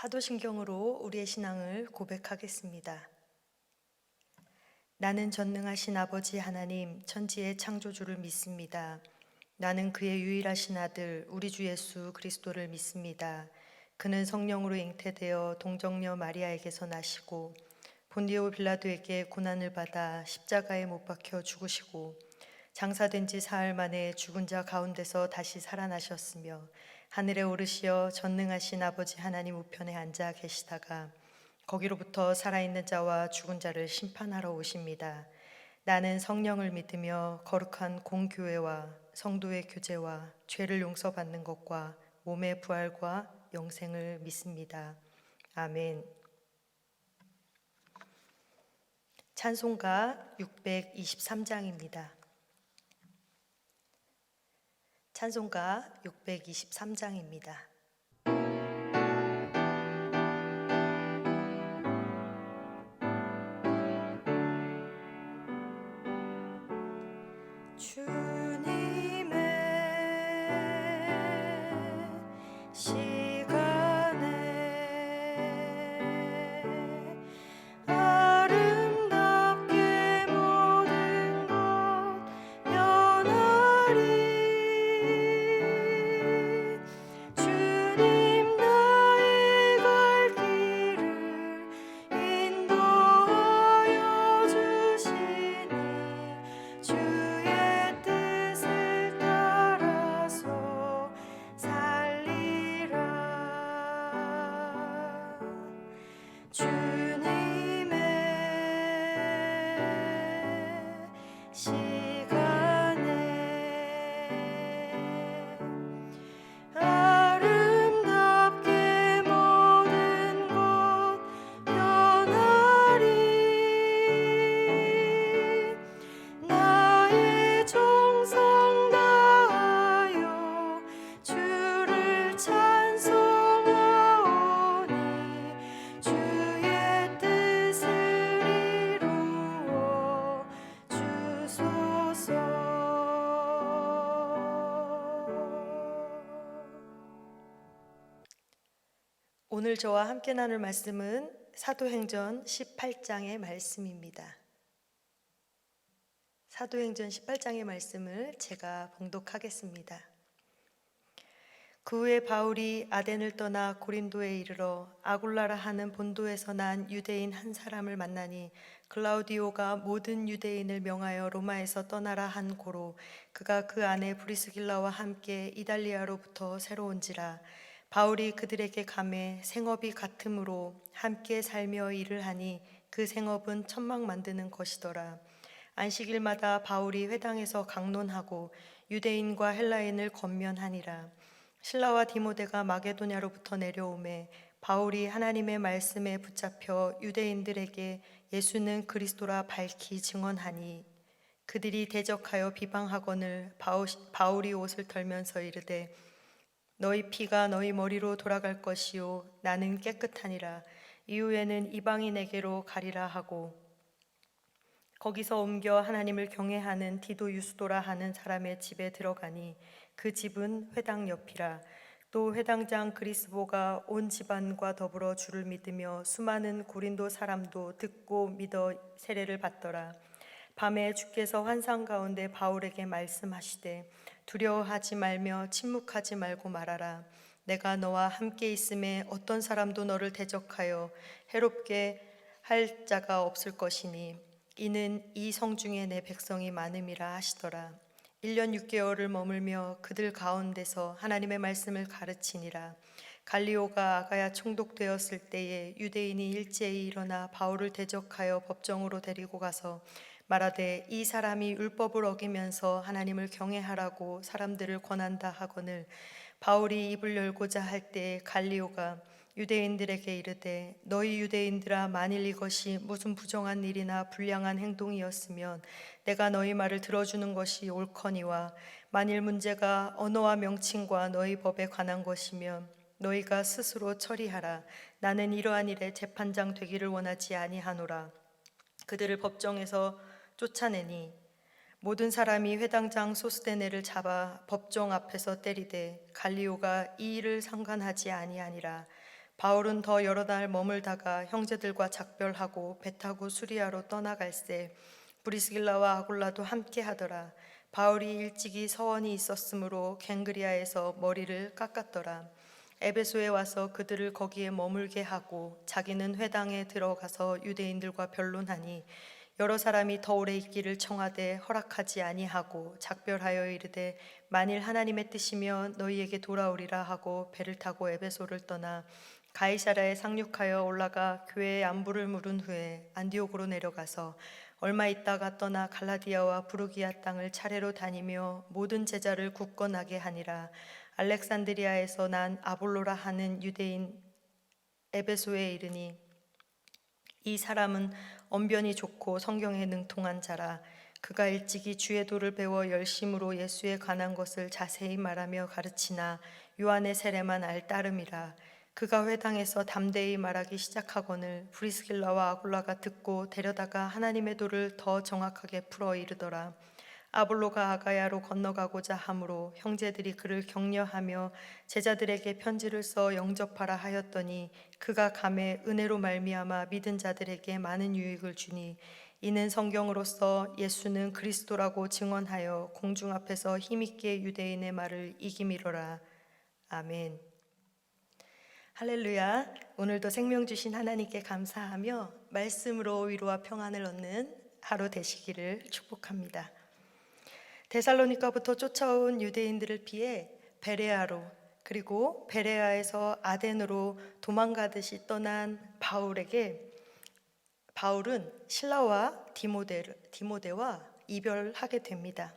사도신경으로 우리의 신앙을 고백하겠습니다. 나는 전능하신 아버지 하나님 천지의 창조주를 믿습니다. 나는 그의 유일하신 아들 우리 주 예수 그리스도를 믿습니다. 그는 성령으로 잉태되어 동정녀 마리아에게서 나시고 본디오 빌라도에게 고난을 받아 십자가에 못 박혀 죽으시고 장사된 지 사흘 만에 죽은 자 가운데서 다시 살아나셨으며 하늘에 오르시어 전능하신 아버지 하나님 우편에 앉아 계시다가 거기로부터 살아있는 자와 죽은 자를 심판하러 오십니다. 나는 성령을 믿으며 거룩한 공교회와 성도의 교제와 죄를 용서받는 것과 몸의 부활과 영생을 믿습니다. 아멘. 찬송가 623장입니다. 찬송가 623장입니다. 주님의 시간에 아름답게 모든 것 변하리. 주님 나의 갈 길을 인도하여 주시니 주의 뜻을 따라서 살리라. 주님의 시간에 아름답게 모든 것 변하리. 나의 정성 다하여 주를 찬송하오니 주의 뜻을 이루어 주소서. 오늘 저와 함께 나눌 말씀은 사도행전 18장의 말씀입니다. 사도행전 18장의 말씀을 제가 봉독하겠습니다. 그 후에 바울이 아덴을 떠나 고린도에 이르러 아굴라라 하는 본도에서 난 유대인 한 사람을 만나니 글라우디오가 모든 유대인을 명하여 로마에서 떠나라 한 고로 그가 그 안에 브리스길라와 함께 이달리아로부터 새로 온지라. 바울이 그들에게 가매 생업이 같으므로 함께 살며 일을 하니 그 생업은 천막 만드는 것이더라. 안식일마다 바울이 회당에서 강론하고 유대인과 헬라인을 권면하니라. 실라와 디모데가 마게도냐로부터 내려오매 바울이 하나님의 말씀에 붙잡혀 유대인들에게 예수는 그리스도라 밝히 증언하니 그들이 대적하여 비방하거늘 바울이 옷을 털면서 이르되 너희 피가 너희 머리로 돌아갈 것이요 나는 깨끗하니라. 이후에는 이방인에게로 가리라 하고 거기서 옮겨 하나님을 경외하는 디도 유스도라 하는 사람의 집에 들어가니 그 집은 회당 옆이라. 또 회당장 그리스보가 온 집안과 더불어 주를 믿으며 수많은 고린도 사람도 듣고 믿어 세례를 받더라. 밤에 주께서 환상 가운데 바울에게 말씀하시되 두려워하지 말며 침묵하지 말고 말하라. 내가 너와 함께 있음에 어떤 사람도 너를 대적하여 해롭게 할 자가 없을 것이니 이는 이 성중에 내 백성이 많음이라 하시더라. 1년 6개월을 머물며 그들 가운데서 하나님의 말씀을 가르치니라. 갈리오가 아가야 총독되었을 때에 유대인이 일제히 일어나 바울을 대적하여 법정으로 데리고 가서 말하되 이 사람이 율법을 어기면서 하나님을 경외하라고 사람들을 권한다 하거늘 바울이 입을 열고자 할 때 갈리오가 유대인들에게 이르되 너희 유대인들아 만일 이것이 무슨 부정한 일이나 불량한 행동이었으면 내가 너희 말을 들어주는 것이 옳거니와 만일 문제가 언어와 명칭과 너희 법에 관한 것이면 너희가 스스로 처리하라. 나는 이러한 일에 재판장 되기를 원하지 아니하노라. 그들을 법정에서 쫓아내니 모든 사람이 회당장 소스데네를 잡아 법정 앞에서 때리되 갈리오가 이 일을 상관하지 아니하니라. 바울은 더 여러 날 머물다가 형제들과 작별하고 배 타고 수리아로 떠나갈새 브리스길라와 아굴라도 함께 하더라. 바울이 일찍이 서원이 있었으므로 갱그리아에서 머리를 깎았더라. 에베소에 와서 그들을 거기에 머물게 하고 자기는 회당에 들어가서 유대인들과 변론하니 여러 사람이 더 오래 있기를 청하되 허락하지 아니하고 작별하여 이르되 만일 하나님의 뜻이면 너희에게 돌아오리라 하고 배를 타고 에베소를 떠나 가이사랴에 상륙하여 올라가 교회의 안부를 물은 후에 안디옥으로 내려가서 얼마 있다가 떠나 갈라디아와 부르기아 땅을 차례로 다니며 모든 제자를 굳건하게 하니라. 알렉산드리아에서 난 아볼로라 하는 유대인 에베소에 이르니 이 사람은 언변이 좋고 성경에 능통한 자라. 그가 일찍이 주의 도를 배워 열심으로 예수에 관한 것을 자세히 말하며 가르치나 요한의 세례만 알 따름이라. 그가 회당에서 담대히 말하기 시작하거늘 브리스길라와 아굴라가 듣고 데려다가 하나님의 도를 더 정확하게 풀어 이르더라. 아볼로가 아가야로 건너가고자 하므로 형제들이 그를 격려하며 제자들에게 편지를 써 영접하라 하였더니 그가 감에 은혜로 말미암아 믿은 자들에게 많은 유익을 주니 이는 성경으로서 예수는 그리스도라고 증언하여 공중 앞에서 힘있게 유대인의 말을 이기미로라. 아멘. 할렐루야. 오늘도 생명 주신 하나님께 감사하며 말씀으로 위로와 평안을 얻는 하루 되시기를 축복합니다. 데살로니가부터 쫓아온 유대인들을 피해 베레아로 그리고 베레아에서 아덴으로 도망가듯이 떠난 바울은 실라와 디모데와 이별하게 됩니다.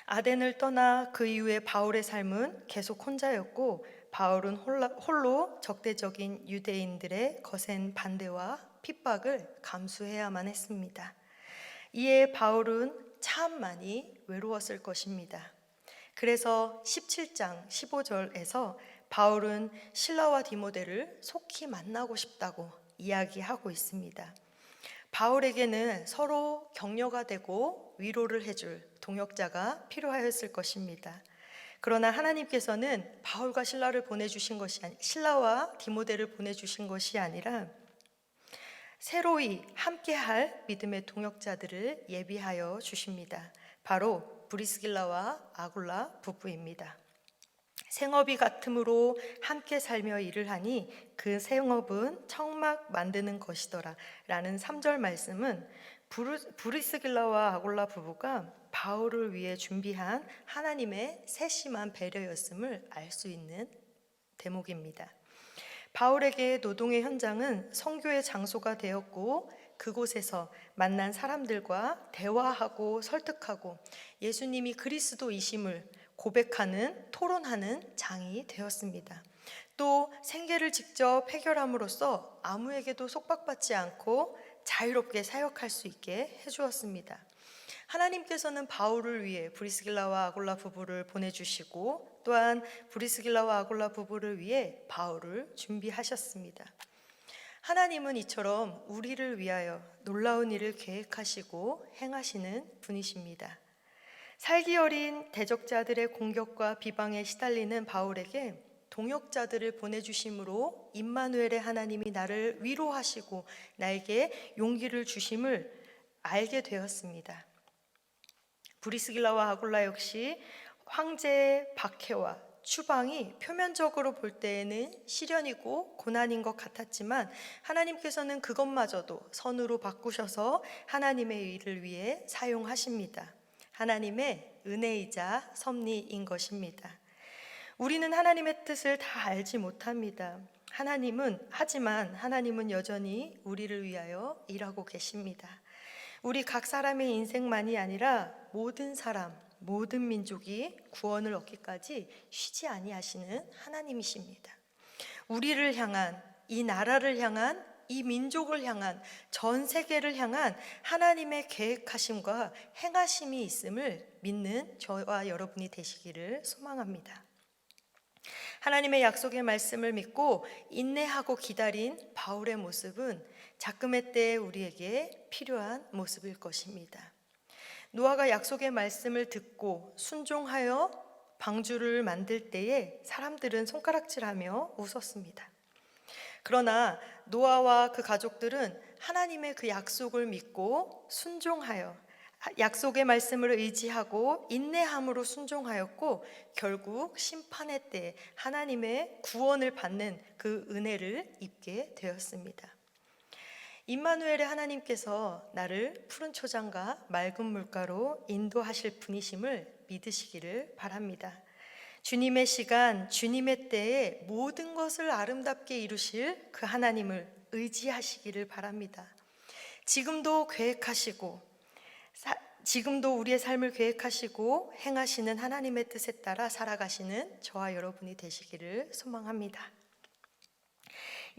아덴을 떠나 그 이후에 바울의 삶은 계속 혼자였고 바울은 홀로 적대적인 유대인들의 거센 반대와 핍박을 감수해야만 했습니다. 이에 바울은 참 많이 외로웠을 것입니다. 그래서 17장 15절에서 바울은 실라와 디모데를 속히 만나고 싶다고 이야기하고 있습니다. 바울에게는 서로 격려가 되고 위로를 해줄 동역자가 필요하였을 것입니다. 그러나 하나님께서는 바울과 실라와 디모데를 보내주신 것이 아니라 새로이 함께할 믿음의 동역자들을 예비하여 주십니다. 바로 브리스길라와 아굴라 부부입니다. 생업이 같음으로 함께 살며 일을 하니 그 생업은 청막 만드는 것이더라 라는 3절 말씀은 브리스길라와 아굴라 부부가 바울을 위해 준비한 하나님의 세심한 배려였음을 알 수 있는 대목입니다. 바울에게 노동의 현장은 선교의 장소가 되었고 그곳에서 만난 사람들과 대화하고 설득하고 예수님이 그리스도이심을 고백하는 토론하는 장이 되었습니다. 또 생계를 직접 해결함으로써 아무에게도 속박받지 않고 자유롭게 사역할 수 있게 해주었습니다. 하나님께서는 바울을 위해 브리스길라와 아굴라 부부를 보내주시고 또한 브리스길라와 아굴라 부부를 위해 바울을 준비하셨습니다. 하나님은 이처럼 우리를 위하여 놀라운 일을 계획하시고 행하시는 분이십니다. 살기 어린 대적자들의 공격과 비방에 시달리는 바울에게 동역자들을 보내주심으로 임마누엘의 하나님이 나를 위로하시고 나에게 용기를 주심을 알게 되었습니다. 브리스길라와 아굴라 역시 황제의 박해와 추방이 표면적으로 볼 때에는 시련이고 고난인 것 같았지만 하나님께서는 그것마저도 선으로 바꾸셔서 하나님의 일을 위해 사용하십니다. 하나님의 은혜이자 섭리인 것입니다. 우리는 하나님의 뜻을 다 알지 못합니다. 하지만 하나님은 여전히 우리를 위하여 일하고 계십니다. 우리 각 사람의 인생만이 아니라 모든 사람, 모든 민족이 구원을 얻기까지 쉬지 아니하시는 하나님이십니다. 우리를 향한, 이 나라를 향한, 이 민족을 향한, 전 세계를 향한 하나님의 계획하심과 행하심이 있음을 믿는 저와 여러분이 되시기를 소망합니다. 하나님의 약속의 말씀을 믿고 인내하고 기다린 바울의 모습은 작금의 때에 우리에게 필요한 모습일 것입니다. 노아가 약속의 말씀을 듣고 순종하여 방주를 만들 때에 사람들은 손가락질하며 웃었습니다. 그러나 노아와 그 가족들은 하나님의 그 약속을 믿고 순종하여 약속의 말씀을 의지하고 인내함으로 순종하였고, 결국 심판의 때 하나님의 구원을 받는 그 은혜를 입게 되었습니다. 임마누엘의 하나님께서 나를 푸른 초장과 맑은 물가로 인도하실 분이심을 믿으시기를 바랍니다. 주님의 시간, 주님의 때에 모든 것을 아름답게 이루실 그 하나님을 의지하시기를 바랍니다. 지금도 계획하시고 지금도 우리의 삶을 계획하시고 행하시는 하나님의 뜻에 따라 살아가시는 저와 여러분이 되시기를 소망합니다.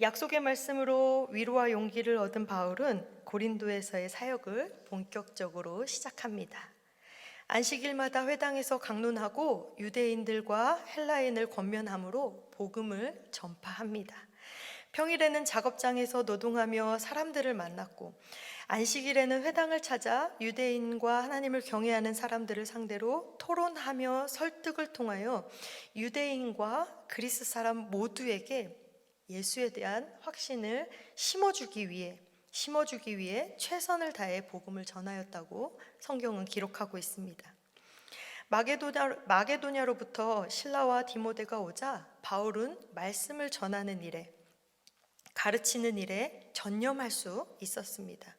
약속의 말씀으로 위로와 용기를 얻은 바울은 고린도에서의 사역을 본격적으로 시작합니다. 안식일마다 회당에서 강론하고 유대인들과 헬라인을 권면함으로 복음을 전파합니다. 평일에는 작업장에서 노동하며 사람들을 만났고, 안식일에는 회당을 찾아 유대인과 하나님을 경외하는 사람들을 상대로 토론하며 설득을 통하여 유대인과 그리스 사람 모두에게 예수에 대한 확신을 심어주기 위해 최선을 다해 복음을 전하였다고 성경은 기록하고 있습니다. 마게도냐로부터 실라와 디모데가 오자 바울은 말씀을 전하는 일에, 가르치는 일에 전념할 수 있었습니다.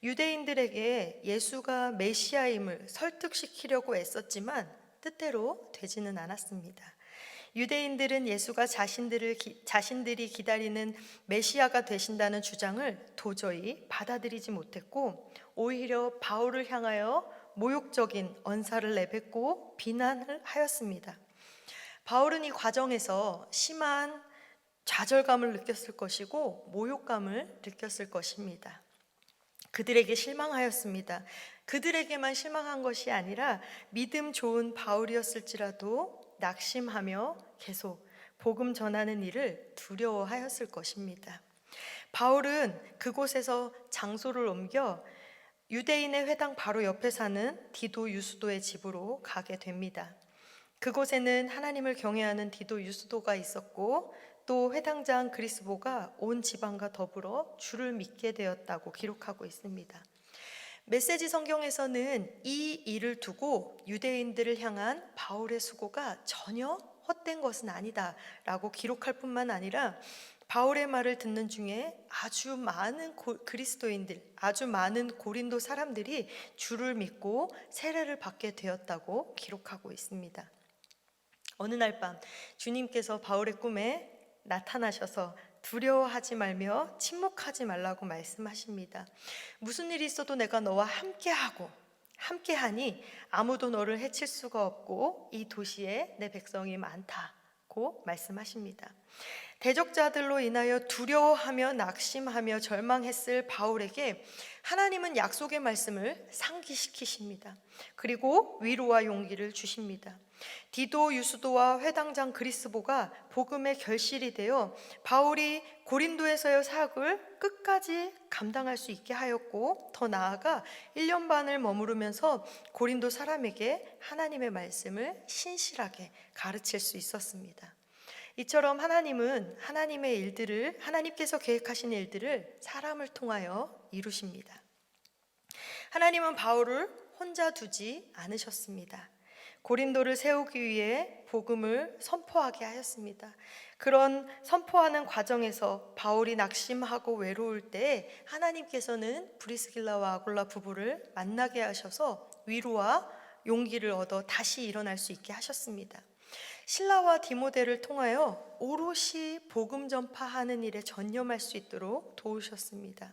유대인들에게 예수가 메시아임을 설득시키려고 애썼지만 뜻대로 되지는 않았습니다. 유대인들은 예수가 자신들이 기다리는 메시아가 되신다는 주장을 도저히 받아들이지 못했고, 오히려 바울을 향하여 모욕적인 언사를 내뱉고 비난을 하였습니다. 바울은 이 과정에서 심한 좌절감을 느꼈을 것이고 모욕감을 느꼈을 것입니다. 그들에게 실망하였습니다. 그들에게만 실망한 것이 아니라 믿음 좋은 바울이었을지라도 낙심하며 계속 복음 전하는 일을 두려워하였을 것입니다. 바울은 그곳에서 장소를 옮겨 유대인의 회당 바로 옆에 사는 디도 유스도의 집으로 가게 됩니다. 그곳에는 하나님을 경외하는 디도 유스도가 있었고, 또 회당장 그리스보가 온 지방과 더불어 주를 믿게 되었다고 기록하고 있습니다. 메시지 성경에서는 이 일을 두고 유대인들을 향한 바울의 수고가 전혀 헛된 것은 아니다 라고 기록할 뿐만 아니라, 바울의 말을 듣는 중에 아주 많은 고린도 사람들이 주를 믿고 세례를 받게 되었다고 기록하고 있습니다. 어느 날 밤 주님께서 바울의 꿈에 나타나셔서 두려워하지 말며 침묵하지 말라고 말씀하십니다. 무슨 일이 있어도 내가 너와 함께하니 아무도 너를 해칠 수가 없고 이 도시에 내 백성이 많다고 말씀하십니다. 대적자들로 인하여 두려워하며 낙심하며 절망했을 바울에게 하나님은 약속의 말씀을 상기시키십니다. 그리고 위로와 용기를 주십니다. 디도 유스도와 회당장 그리스보가 복음의 결실이 되어 바울이 고린도에서의 사역을 끝까지 감당할 수 있게 하였고, 더 나아가 1년 반을 머무르면서 고린도 사람에게 하나님의 말씀을 신실하게 가르칠 수 있었습니다. 이처럼 하나님은 하나님께서 계획하신 일들을 사람을 통하여 이루십니다. 하나님은 바울을 혼자 두지 않으셨습니다. 고린도를 세우기 위해 복음을 선포하게 하였습니다. 그런 선포하는 과정에서 바울이 낙심하고 외로울 때 하나님께서는 브리스길라와 아굴라 부부를 만나게 하셔서 위로와 용기를 얻어 다시 일어날 수 있게 하셨습니다. 실라와 디모데를 통하여 오롯이 복음 전파하는 일에 전념할 수 있도록 도우셨습니다.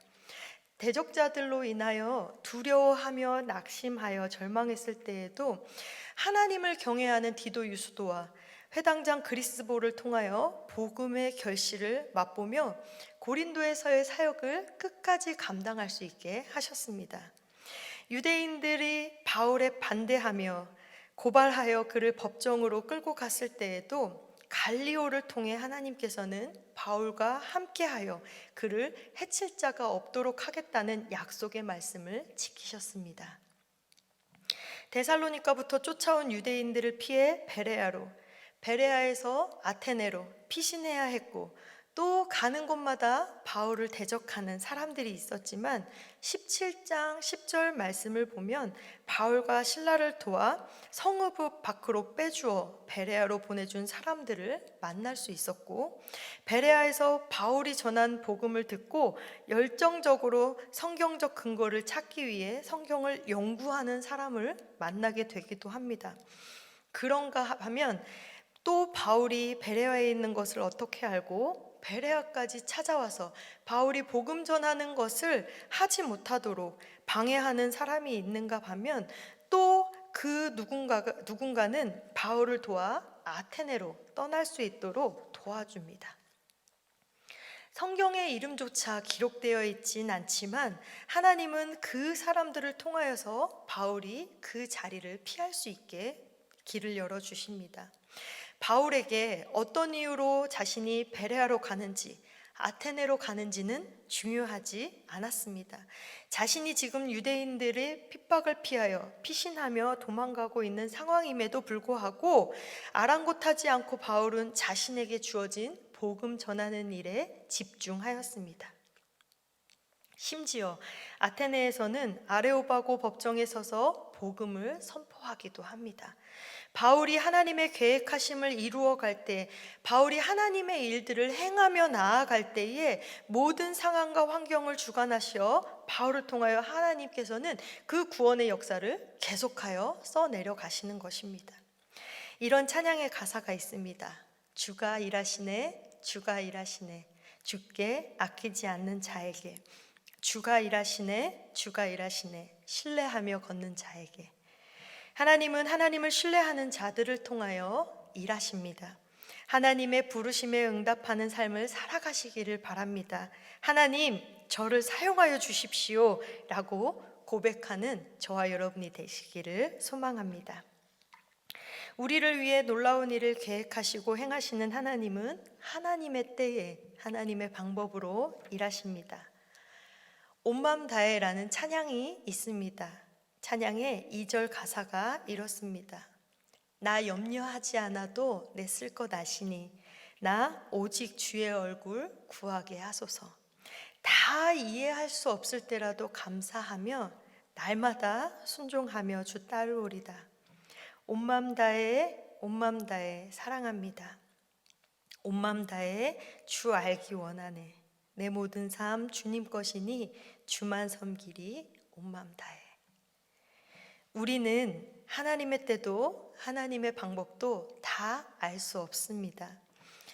대적자들로 인하여 두려워하며 낙심하여 절망했을 때에도 하나님을 경외하는 디도 유스도와 회당장 그리스보를 통하여 복음의 결실을 맛보며 고린도에서의 사역을 끝까지 감당할 수 있게 하셨습니다. 유대인들이 바울에 반대하며 고발하여 그를 법정으로 끌고 갔을 때에도 갈리오를 통해 하나님께서는 바울과 함께하여 그를 해칠 자가 없도록 하겠다는 약속의 말씀을 지키셨습니다. 데살로니가부터 쫓아온 유대인들을 피해 베레아에서 아테네로 피신해야 했고, 또 가는 곳마다 바울을 대적하는 사람들이 있었지만 17장 10절 말씀을 보면 바울과 실라를 도와 성읍 밖으로 빼주어 베레아로 보내준 사람들을 만날 수 있었고, 베레아에서 바울이 전한 복음을 듣고 열정적으로 성경적 근거를 찾기 위해 성경을 연구하는 사람을 만나게 되기도 합니다. 그런가 하면 또 바울이 베레아에 있는 것을 어떻게 알고 베레아까지 찾아와서 바울이 복음 전하는 것을 하지 못하도록 방해하는 사람이 있는가 하면 또 그 누군가는 바울을 도와 아테네로 떠날 수 있도록 도와줍니다. 성경의 이름조차 기록되어 있진 않지만 하나님은 그 사람들을 통하여서 바울이 그 자리를 피할 수 있게 길을 열어주십니다. 바울에게 어떤 이유로 자신이 베레아로 가는지 아테네로 가는지는 중요하지 않았습니다. 자신이 지금 유대인들의 핍박을 피하여 피신하며 도망가고 있는 상황임에도 불구하고 아랑곳하지 않고 바울은 자신에게 주어진 복음 전하는 일에 집중하였습니다. 심지어 아테네에서는 아레오바고 법정에 서서 복음을 선포하기도 합니다. 바울이 하나님의 계획하심을 이루어 갈 때, 바울이 하나님의 일들을 행하며 나아갈 때에 모든 상황과 환경을 주관하시어 바울을 통하여 하나님께서는 그 구원의 역사를 계속하여 써내려 가시는 것입니다. 이런 찬양의 가사가 있습니다. 주가 일하시네, 주가 일하시네, 주께 아끼지 않는 자에게. 주가 일하시네, 주가 일하시네, 신뢰하며 걷는 자에게. 하나님은 하나님을 신뢰하는 자들을 통하여 일하십니다. 하나님의 부르심에 응답하는 삶을 살아가시기를 바랍니다. 하나님, 저를 사용하여 주십시오 라고 고백하는 저와 여러분이 되시기를 소망합니다. 우리를 위해 놀라운 일을 계획하시고 행하시는 하나님은 하나님의 때에 하나님의 방법으로 일하십니다. 온 맘 다해라는 찬양이 있습니다. 찬양의 2절 가사가 이렇습니다. 나 염려하지 않아도 내 쓸 것 아시니 나 오직 주의 얼굴 구하게 하소서. 다 이해할 수 없을 때라도 감사하며 날마다 순종하며 주 따르오리다. 온 맘 다해 사랑합니다. 온 맘 다해 주 알기 원하네. 내 모든 삶 주님 것이니 주만 섬기리 온 맘 다해. 우리는 하나님의 때도 하나님의 방법도 다 알 수 없습니다.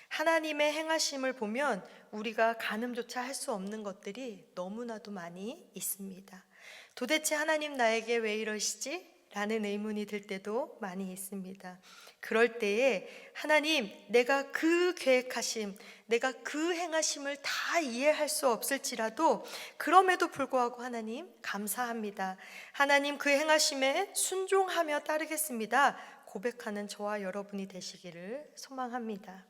하나님의 행하심을 보면 우리가 가늠조차 할 수 없는 것들이 너무나도 많이 있습니다. 도대체 하나님 나에게 왜 이러시지? 라는 의문이 들 때도 많이 있습니다. 그럴 때에 하나님, 내가 그 계획하심, 내가 그 행하심을 다 이해할 수 없을지라도 그럼에도 불구하고 하나님 감사합니다. 하나님 그 행하심에 순종하며 따르겠습니다. 고백하는 저와 여러분이 되시기를 소망합니다.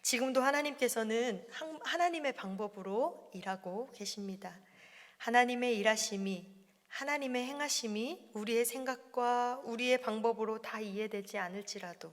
지금도 하나님께서는 하나님의 방법으로 일하고 계십니다. 하나님의 일하심이, 하나님의 행하심이 우리의 생각과 우리의 방법으로 다 이해되지 않을지라도,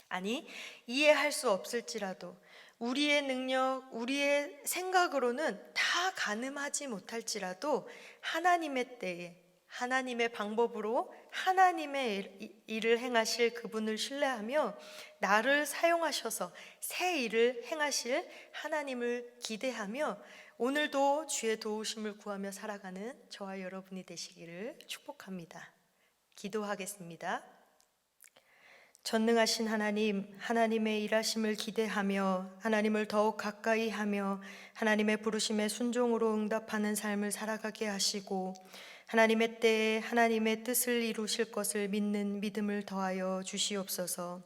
아니 이해할 수 없을지라도, 우리의 능력, 우리의 생각으로는 다 가늠하지 못할지라도 하나님의 때에 하나님의 방법으로 하나님의 일을 행하실 그분을 신뢰하며 나를 사용하셔서 새 일을 행하실 하나님을 기대하며 오늘도 주의 도우심을 구하며 살아가는 저와 여러분이 되시기를 축복합니다. 기도하겠습니다. 전능하신 하나님, 하나님의 일하심을 기대하며 하나님을 더욱 가까이 하며 하나님의 부르심에 순종으로 응답하는 삶을 살아가게 하시고 하나님의 때에 하나님의 뜻을 이루실 것을 믿는 믿음을 더하여 주시옵소서.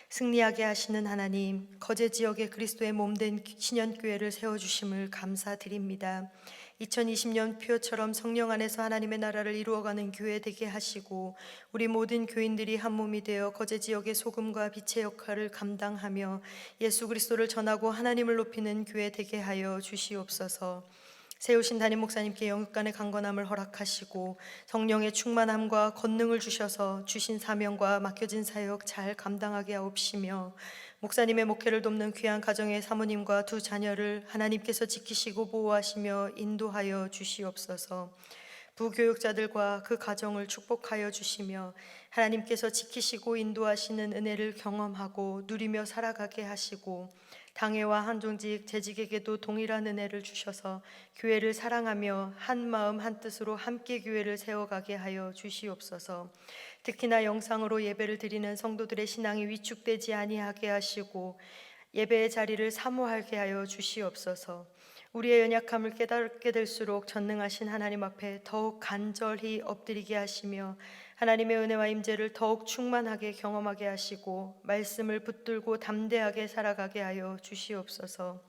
승리하게 하시는 하나님, 거제 지역에 그리스도의 몸된 신년교회를 세워주심을 감사드립니다. 2020년 표처럼 성령 안에서 하나님의 나라를 이루어가는 교회 되게 하시고 우리 모든 교인들이 한 몸이 되어 거제 지역의 소금과 빛의 역할을 감당하며 예수 그리스도를 전하고 하나님을 높이는 교회 되게 하여 주시옵소서. 세우신 담임 목사님께 영육간의 강건함을 허락하시고 성령의 충만함과 권능을 주셔서 주신 사명과 맡겨진 사역 잘 감당하게 하옵시며, 목사님의 목회를 돕는 귀한 가정의 사모님과 두 자녀를 하나님께서 지키시고 보호하시며 인도하여 주시옵소서. 부교육자들과 그 가정을 축복하여 주시며 하나님께서 지키시고 인도하시는 은혜를 경험하고 누리며 살아가게 하시고, 당회와 한종직 재직에게도 동일한 은혜를 주셔서 교회를 사랑하며 한 마음 한 뜻으로 함께 교회를 세워가게 하여 주시옵소서. 특히나 영상으로 예배를 드리는 성도들의 신앙이 위축되지 아니하게 하시고 예배의 자리를 사모하게 하여 주시옵소서. 우리의 연약함을 깨닫게 될수록 전능하신 하나님 앞에 더욱 간절히 엎드리게 하시며 하나님의 은혜와 임재를 더욱 충만하게 경험하게 하시고 말씀을 붙들고 담대하게 살아가게 하여 주시옵소서.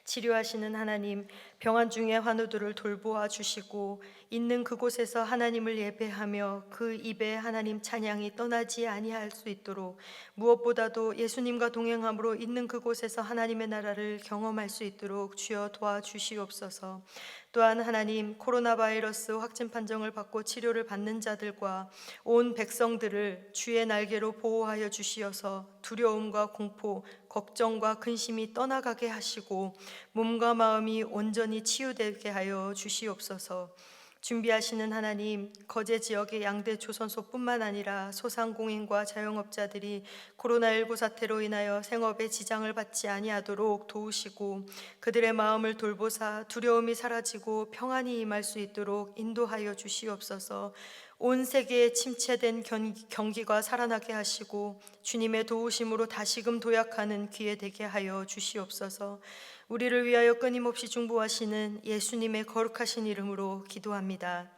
치료하시는 하나님, 병환 중의 환우들을 돌보아 주시고 있는 그곳에서 하나님을 예배하며 그 입에 하나님 찬양이 떠나지 아니할 수 있도록, 무엇보다도 예수님과 동행함으로 있는 그곳에서 하나님의 나라를 경험할 수 있도록 주여 도와주시옵소서. 또한 하나님, 코로나 바이러스 확진 판정을 받고 치료를 받는 자들과 온 백성들을 주의 날개로 보호하여 주시어서 두려움과 공포, 걱정과 근심이 떠나가게 하시고 몸과 마음이 온전히 치유되게 하여 주시옵소서. 준비하시는 하나님, 거제 지역의 양대 조선소뿐만 아니라 소상공인과 자영업자들이 코로나19 사태로 인하여 생업에 지장을 받지 아니하도록 도우시고 그들의 마음을 돌보사 두려움이 사라지고 평안이 임할 수 있도록 인도하여 주시옵소서. 온 세계에 침체된 경기가 살아나게 하시고 주님의 도우심으로 다시금 도약하는 기회 되게 하여 주시옵소서. 우리를 위하여 끊임없이 중보하시는 예수님의 거룩하신 이름으로 기도합니다.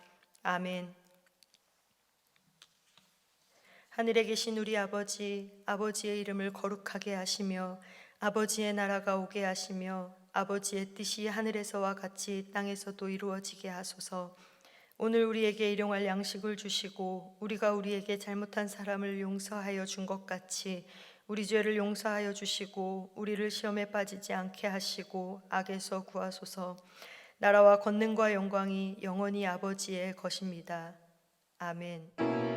아멘. 하늘에 계신 우리 아버지, 아버지의 이름을 거룩하게 하시며 아버지의 나라가 오게 하시며 아버지의 뜻이 하늘에서와 같이 땅에서도 이루어지게 하소서. 오늘 우리에게 일용할 양식을 주시고 우리가 우리에게 잘못한 사람을 용서하여 준 것 같이 우리 죄를 용서하여 주시고 우리를 시험에 빠지지 않게 하시고 악에서 구하소서. 나라와 권능과 영광이 영원히 아버지의 것입니다. 아멘.